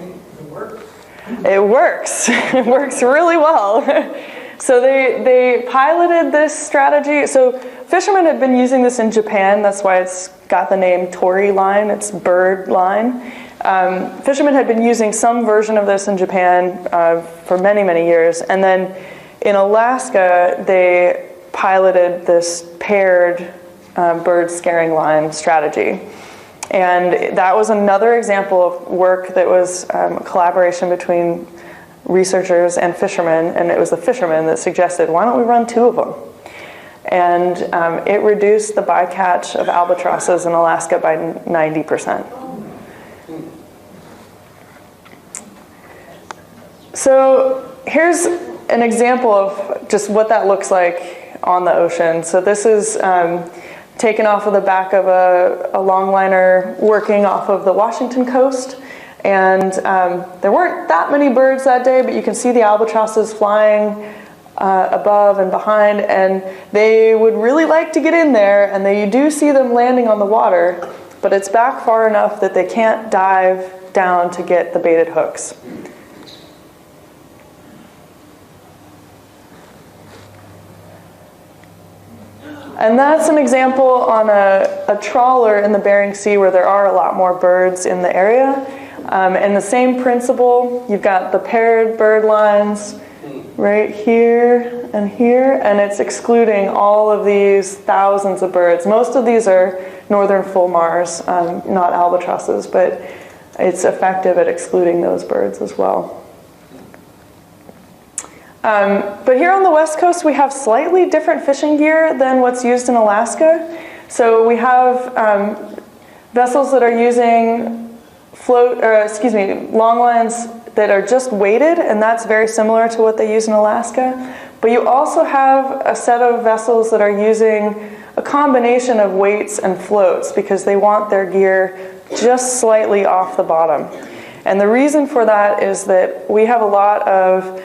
It works. It works really well. So they piloted this strategy. So fishermen had been using this in Japan. That's why it's got the name Tory line. It's bird line. Fishermen had been using some version of this in Japan for many, many years. And then in Alaska, they piloted this paired bird scaring line strategy. And that was another example of work that was a collaboration between researchers and fishermen, and it was the fishermen that suggested, why don't we run 2 of them? And it reduced the bycatch of albatrosses in Alaska by 90%. So here's an example of just what that looks like on the ocean. So this is taken off of the back of a longliner working off of the Washington coast. And there weren't that many birds that day, but you can see the albatrosses flying above and behind, and they would really like to get in there, and you do see them landing on the water, but it's back far enough that they can't dive down to get the baited hooks. And that's an example on a trawler in the Bering Sea where there are a lot more birds in the area. And the same principle, you've got the paired bird lines right here, and it's excluding all of these thousands of birds. Most of these are northern fulmars, not albatrosses, but it's effective at excluding those birds as well. But here on the West Coast, we have slightly different fishing gear than what's used in Alaska. So we have vessels that are using long lines that are just weighted, and that's very similar to what they use in Alaska. But you also have a set of vessels that are using a combination of weights and floats because they want their gear just slightly off the bottom. And the reason for that is that we have a lot of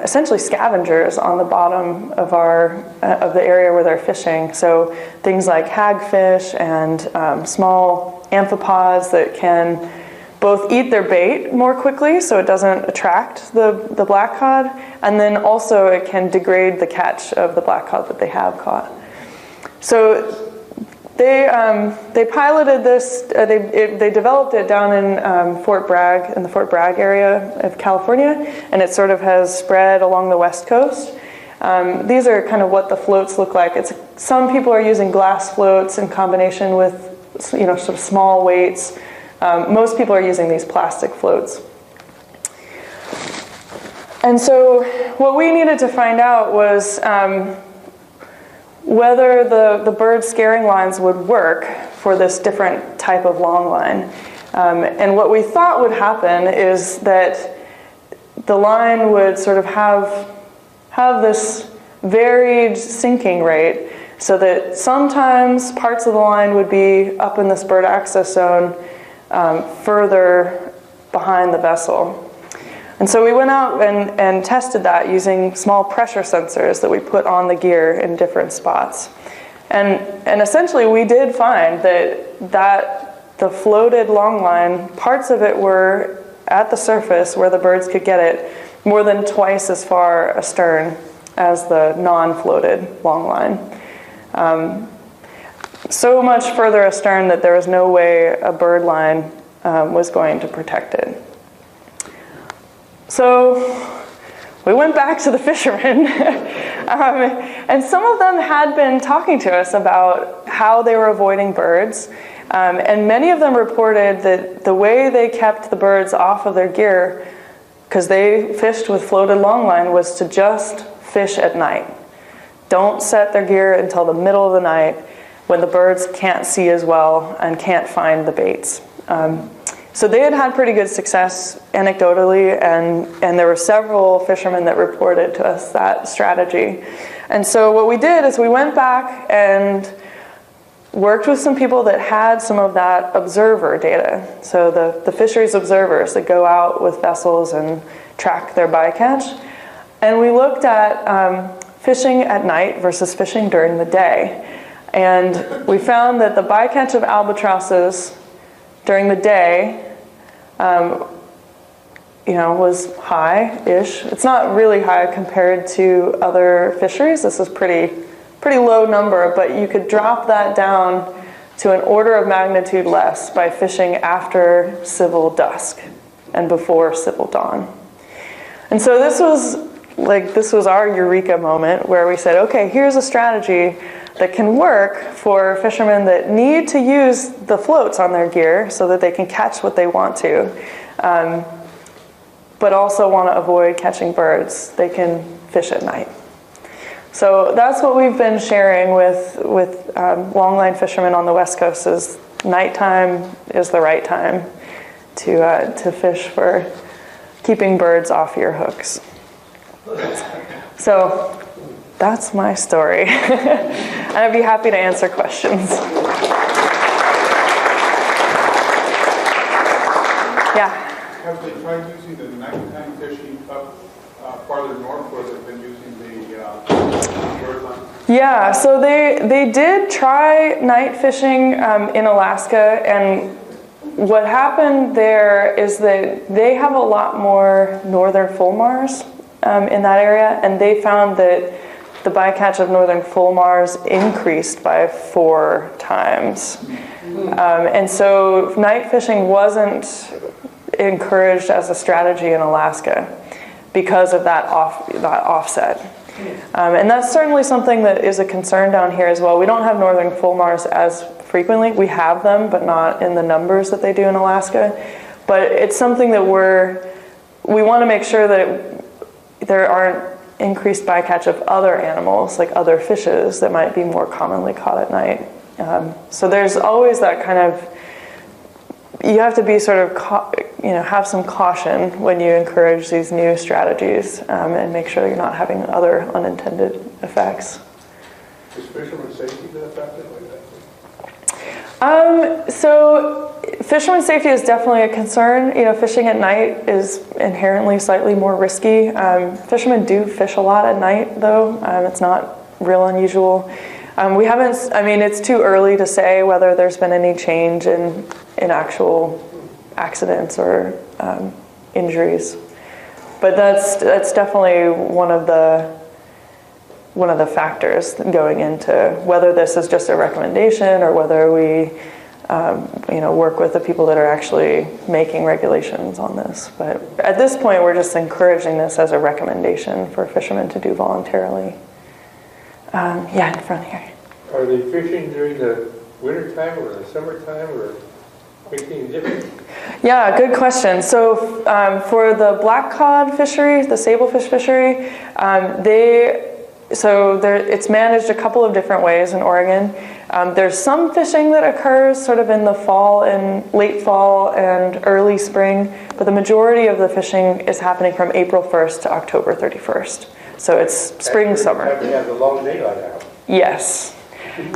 essentially scavengers on the bottom of of the area where they're fishing. So things like hagfish and small amphipods that can both eat their bait more quickly so it doesn't attract the black cod, and then also it can degrade the catch of the black cod that they have caught. So they piloted this, they developed it down in the Fort Bragg area of California, and it sort of has spread along the West Coast. These are kind of what the floats look like. Some people are using glass floats in combination with sort of small weights. Most people are using these plastic floats. And so what we needed to find out was whether the bird scaring lines would work for this different type of long line. And what we thought would happen is that the line would sort of have this varied sinking rate, so that sometimes parts of the line would be up in this bird access zone further behind the vessel. And so we went out and tested that using small pressure sensors that we put on the gear in different spots. And essentially we did find that the floated long line, parts of it were at the surface where the birds could get it more than twice as far astern as the non-floated long line. So much further astern that there was no way a bird line was going to protect it. So we went back to the fishermen, and some of them had been talking to us about how they were avoiding birds, and many of them reported that the way they kept the birds off of their gear, because they fished with floated longline, was to just fish at night. Don't set their gear until the middle of the night when the birds can't see as well and can't find the baits. So they had pretty good success anecdotally, and there were several fishermen that reported to us that strategy. And so what we did is we went back and worked with some people that had some of that observer data. So the fisheries observers that go out with vessels and track their bycatch. And we looked at fishing at night versus fishing during the day. And we found that the bycatch of albatrosses during the day was high-ish. It's not really high compared to other fisheries. This is pretty low number, but you could drop that down to an order of magnitude less by fishing after civil dusk and before civil dawn. And so this was our eureka moment where we said, okay, here's a strategy that can work for fishermen that need to use the floats on their gear so that they can catch what they want to. but also want to avoid catching birds, they can fish at night. So that's what we've been sharing with longline fishermen on the West Coast is nighttime is the right time to fish for keeping birds off your hooks. So that's my story. And I'd be happy to answer questions. Yeah. Have they tried using the nighttime fishing up farther north where they've been using the bird line? Yeah, so they did try night fishing in Alaska, and what happened there is that they have a lot more northern fulmars in that area, and they found that the bycatch of northern fulmars increased by 4 times. And so night fishing wasn't encouraged as a strategy in Alaska because of that offset. And that's certainly something that is a concern down here as well. We don't have northern fulmars as frequently. We have them, but not in the numbers that they do in Alaska. But it's something that we want to make sure that there aren't increased bycatch of other animals, like other fishes that might be more commonly caught at night. So there's always that kind of, you have to be sort of, have some caution when you encourage these new strategies and make sure you're not having other unintended effects. Is fisherman safety been affected by that? So fisherman safety is definitely a concern. Fishing at night is inherently slightly more risky. Fishermen do fish a lot at night, though. It's not real unusual. We haven't, it's too early to say whether there's been any change in actual accidents or injuries. But that's definitely one of the factors going into whether this is just a recommendation or whether we work with the people that are actually making regulations on this. But at this point, we're just encouraging this as a recommendation for fishermen to do voluntarily. Yeah, in front here. Are they fishing during the winter time or the summertime or making any difference? Yeah, good question. So for the black cod fishery, the sablefish fishery, it's managed a couple of different ways in Oregon. There's some fishing that occurs sort of in the fall and late fall and early spring, but the majority of the fishing is happening from April 1st to October 31st. So it's spring, summer. You have the long daylight out. Yes.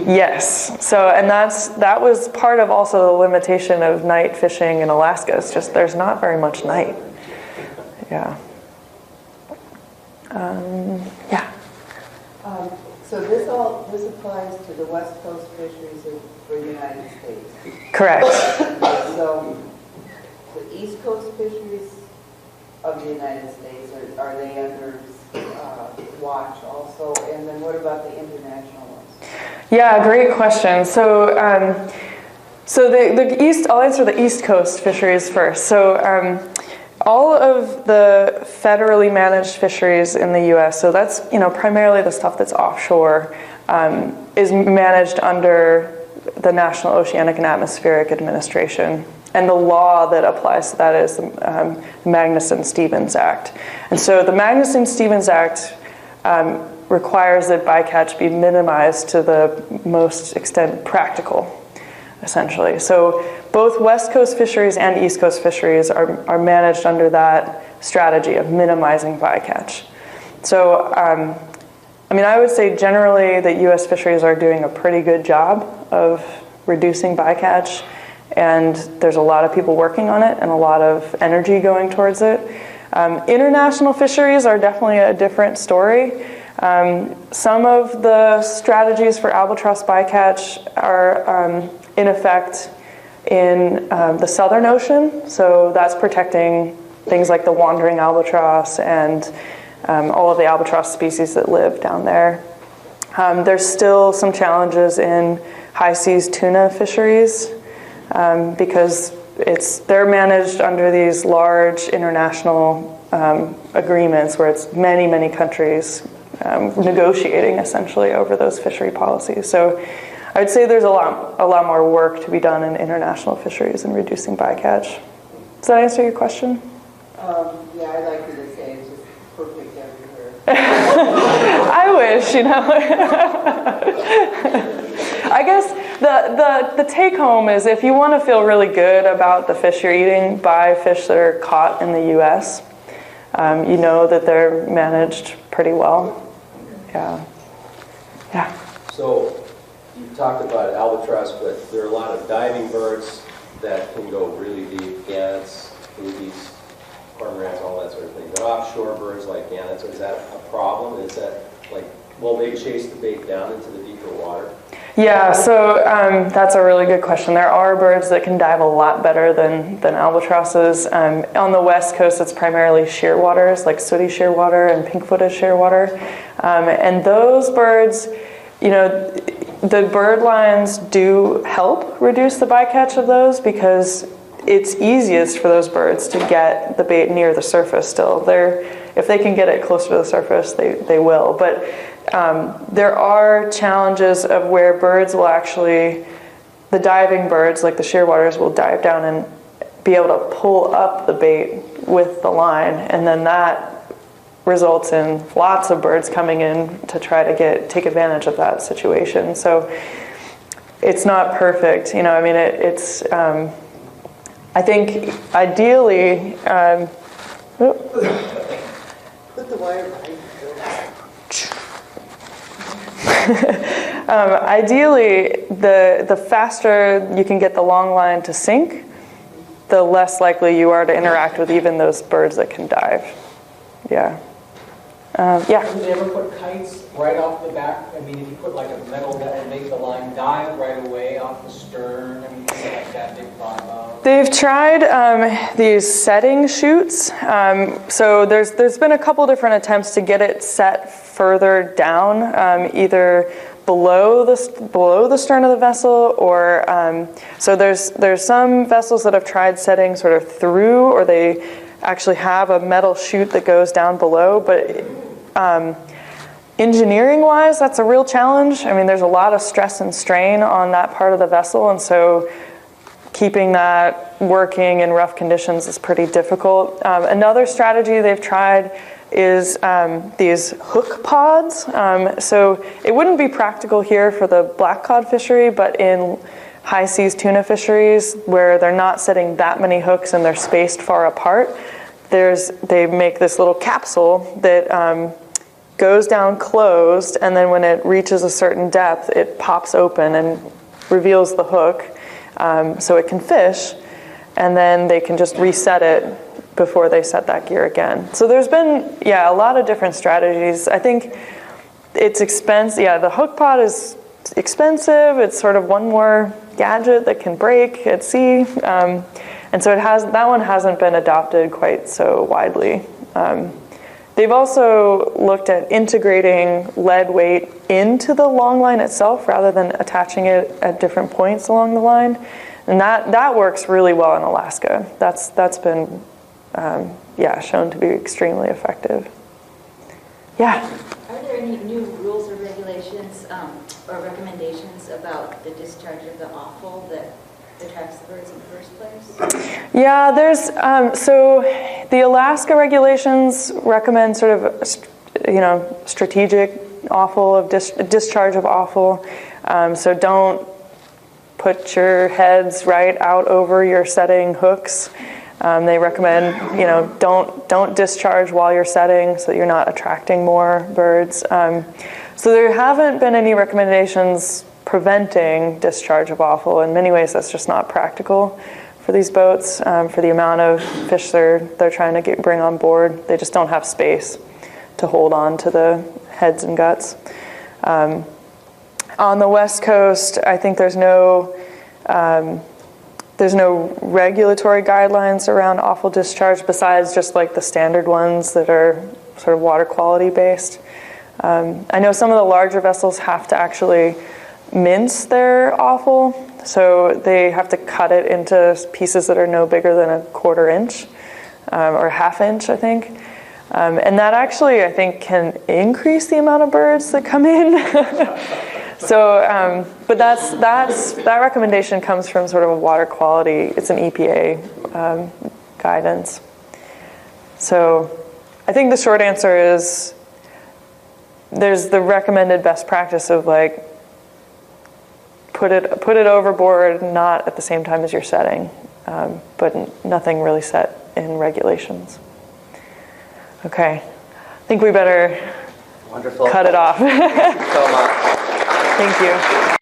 Yes. So, and that was part of also the limitation of night fishing in Alaska. It's just there's not very much night. Yeah. Yeah. So this applies to the West Coast fisheries for the United States. Correct. So the East Coast fisheries of the United States, are they under watch also? And then what about the international ones? Yeah, great question. So, the East, I'll answer the East Coast fisheries first. So, all of the federally managed fisheries in the U.S., so that's, primarily the stuff that's offshore, is managed under the National Oceanic and Atmospheric Administration. And the law that applies to that is the Magnuson-Stevens Act. And so the Magnuson-Stevens Act requires that bycatch be minimized to the most extent practical, essentially. So both West Coast fisheries and East Coast fisheries are managed under that strategy of minimizing bycatch. So, I would say generally that U.S. fisheries are doing a pretty good job of reducing bycatch, and there's a lot of people working on it and a lot of energy going towards it. International fisheries are definitely a different story. Some of the strategies for albatross bycatch are in effect in the Southern Ocean, so that's protecting things like the wandering albatross and all of the albatross species that live down there. There's still some challenges in high seas tuna fisheries because they're managed under these large international agreements where it's many, many countries negotiating essentially over those fishery policies. So I would say there's a lot more work to be done in international fisheries and reducing bycatch. Does that answer your question? Yeah, I'd like you to say it's just perfect everywhere. I wish, you know. I guess the take home is if you want to feel really good about the fish you're eating, buy fish that are caught in the U.S. You know that they're managed pretty well. Yeah. Yeah. So you talked about albatross, but there are a lot of diving birds that can go really deep, gannets, boobies, cormorants, all that sort of thing. But offshore birds like gannets, is that a problem? Is that like, will they chase the bait down into the deeper water? Yeah, so that's a really good question. There are birds that can dive a lot better than albatrosses. On the west coast, it's primarily shearwaters, like sooty shearwater and pink-footed shearwater. And those birds, you know, the bird lines do help reduce the bycatch of those because it's easiest for those birds to get the bait near the surface still. If they can get it closer to the surface, they will. But there are challenges of where birds will actually, the diving birds like the shearwaters will dive down and be able to pull up the bait with the line, and then that results in lots of birds coming in to try to take advantage of that situation. So it's not perfect, you know. I mean, it's I think ideally. Put the wire behind ideally, the faster you can get the long line to sink, the less likely you are to interact with even those birds that can dive. Yeah. Yeah. Did they ever put kites right off the back? I mean, if you put like a metal that would make the line dive right away off the stern, I mean, things like that they've thought about. They've tried these setting chutes. So there's been a couple different attempts to get it set further down, either below the stern of the vessel, or so there's some vessels that have tried setting sort of through, or they actually have a metal chute that goes down below, but engineering-wise, that's a real challenge. I mean, there's a lot of stress and strain on that part of the vessel, and so keeping that working in rough conditions is pretty difficult. Another strategy they've tried is these hook pods. So it wouldn't be practical here for the black cod fishery, but in high seas tuna fisheries where they're not setting that many hooks and they're spaced far apart, they make this little capsule that goes down closed, and then when it reaches a certain depth, it pops open and reveals the hook so it can fish, and then they can just reset it before they set that gear again. So there's been, a lot of different strategies. I think it's expensive. Yeah, the hook pod is expensive. It's sort of one more gadget that can break at sea. And so that one hasn't been adopted quite so widely. They've also looked at integrating lead weight into the long line itself rather than attaching it at different points along the line. And that works really well in Alaska. That's been shown to be extremely effective. Yeah? Are there any new rules or regulations or recommendations about the discharge of the offal that attracts the birds in the first place? Yeah, there's, so the Alaska regulations recommend sort of, strategic offal, of discharge of offal. So don't put your heads right out over your setting hooks. They recommend, don't discharge while you're setting so that you're not attracting more birds. So there haven't been any recommendations preventing discharge of offal. In many ways, that's just not practical for these boats, for the amount of fish they're trying to bring on board. They just don't have space to hold on to the heads and guts. On the West Coast, I think there's no regulatory guidelines around offal discharge besides just like the standard ones that are sort of water quality based. I know some of the larger vessels have to actually mince their offal, so they have to cut it into pieces that are no bigger than a 1/4 inch or 1/2 inch, I think. And that actually, I think, can increase the amount of birds that come in. So, but that recommendation comes from sort of a water quality. It's an EPA guidance. So I think the short answer is there's the recommended best practice of like put it overboard, not at the same time as you're setting, but nothing really set in regulations. Okay, I think we better Wonderful. cut it off. Thank you so much. Thank you.